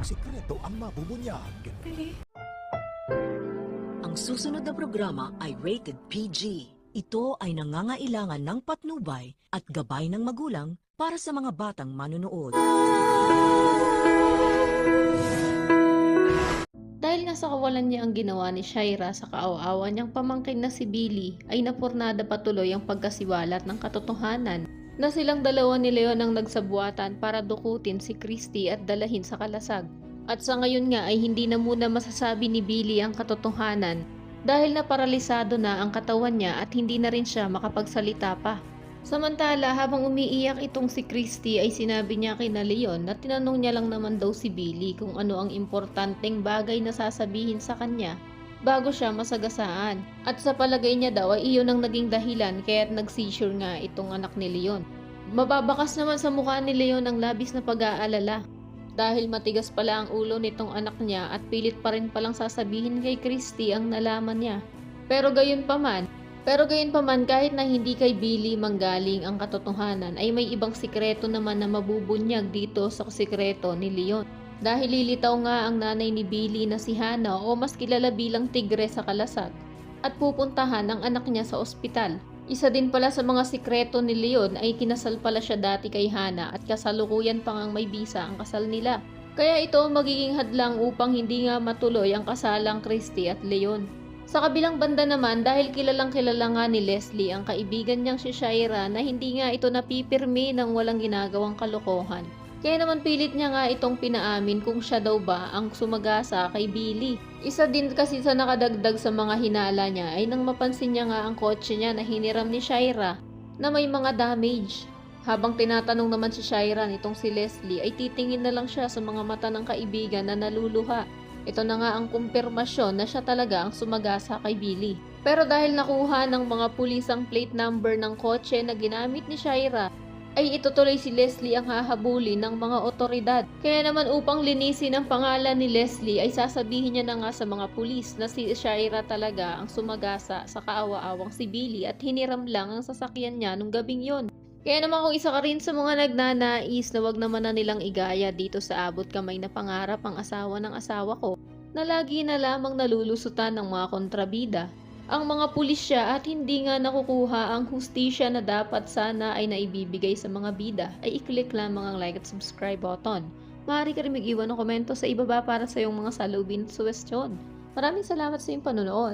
sikreto ang mabubunyag. Ang susunod na programa ay rated PG. Ito ay nangangailangan ng patnubay at gabay ng magulang para sa mga batang manonood. Dahil nga sa kawalan niya ang ginawa ni Shaira sa kaawa-awa niyang pamangkin na si Billy, ay napurnada patuloy ang pagkasiwalat ng katotohanan na silang dalawa ni Leon ang nagsabuatan para dukutin si Christy at dalahin sa kalasag. At sa ngayon nga ay hindi na muna masasabi ni Billy ang katotohanan dahil naparalisado na ang katawan niya at hindi na rin siya makapagsalita pa. Samantala, habang umiiyak itong si Christy ay sinabi niya kina Leon na tinanong niya lang naman daw si Billy kung ano ang importanteng bagay na sasabihin sa kanya bago siya masagasaan. At sa palagay niya daw ay iyon ang naging dahilan kaya't nag-seizure nga itong anak ni Leon. Mababakas naman sa mukha ni Leon ang labis na pag-aalala dahil matigas pala ang ulo nitong anak niya at pilit pa rin palang sasabihin kay Christy ang nalaman niya. Pero gayon pa man kahit na hindi kay Billy manggaling ang katotohanan ay may ibang sikreto naman na mabubunyag dito sa sikreto ni Leon. Dahil lilitaw nga ang nanay ni Billy na si Hannah o mas kilala bilang Tigre sa Kalasag at pupuntahan ang anak niya sa ospital. Isa din pala sa mga sikreto ni Leon ay kinasal pala siya dati kay Hannah at kasalukuyan pa ngang may bisa ang kasal nila. Kaya ito magiging hadlang upang hindi nga matuloy ang kasalang Christy at Leon. Sa kabilang banda naman, dahil kilalang kilala nga ni Leslie ang kaibigan niyang si Shaira na hindi nga ito napipirmi ng walang ginagawang kalokohan. Kaya naman pilit niya nga itong pinaamin kung siya daw ba ang sumagasa kay Billy. Isa din kasi sa nakadagdag sa mga hinala niya ay nang mapansin niya nga ang kotse niya na hiniram ni Shaira na may mga damage. Habang tinatanong naman si Shaira nitong si Leslie ay titingin na lang siya sa mga mata ng kaibigan na naluluha. Ito na nga ang kumpirmasyon na siya talaga ang sumagasa kay Billy. Pero dahil nakuha ng mga pulis ang plate number ng kotse na ginamit ni Shaira, ay itutuloy si Leslie ang hahabulin ng mga otoridad. Kaya naman upang linisin ang pangalan ni Leslie ay sasabihin niya na nga sa mga pulis na si Shaira talaga ang sumagasa sa kaawa-awang si Billy at hiniram lang ang sasakyan niya nung gabing yon. Kaya naman kung isa ka rin sa mga nagnanais na wag naman na nilang igaya dito sa abot kamay na pangarap ang asawa ng asawa ko na lagi na lamang nalulusutan ng mga kontrabida, ang mga pulisya at hindi nga nakukuha ang hustisya na dapat sana ay naibibigay sa mga bida, ay i-click lamang ang like at subscribe button. Maaari ka rin mag-iwan ng komento sa ibaba para sa iyong mga salubin at suwestyon. Maraming salamat sa iyong panonood.